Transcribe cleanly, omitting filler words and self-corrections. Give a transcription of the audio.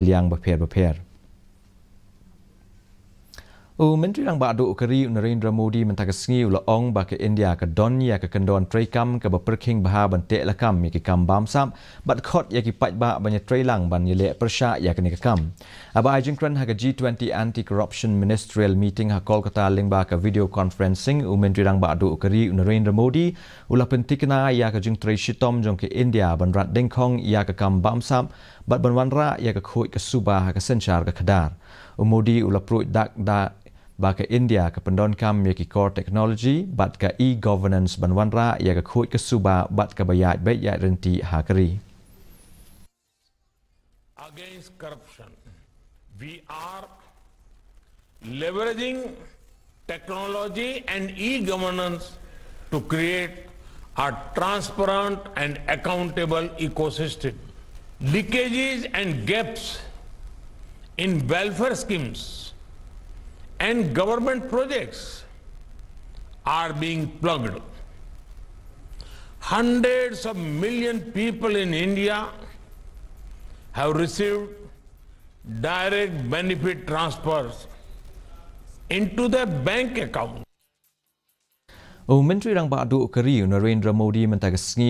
yang berper-berper. Menteri Rang Badu Keri Narendra Modi mentagasngi ula ong ba ke India ke don ya ke kendon trekam ke berperking baha bantek lakam ya ke kam Bamsap bat Khot ya ke Paidbah banyak trailang ban Ialeh Pyrshah ya ke nikam. Aba ajengkran ha ke G20 Anti-Corruption Ministerial Meeting ha Kolkata lingba ke video conferencing Menteri Rang Badu Keri Narendra Modi ula pentikna ya ke jengtrei shitom jong ke India ban rat dengkong ya ke kam Bamsap bat banwanra ya ke Khot ke Subah ke senchar ke Khadar. Modi ula pruit dak da ba ke India ke pendon kam ya ke core technology bat ke e-governance banwanra ya ke Khot ke Subah bat ke bayat baik ya renti hakeri. Against corruption, we are leveraging technology and e-governance to create a transparent and accountable ecosystem. Leakages and gaps in welfare schemes and government projects are being plugged. Hundreds of millions of people in India have received direct benefit transfers into their bank account. Menteri Rang Badu Keri Narendra Modi mentagasngi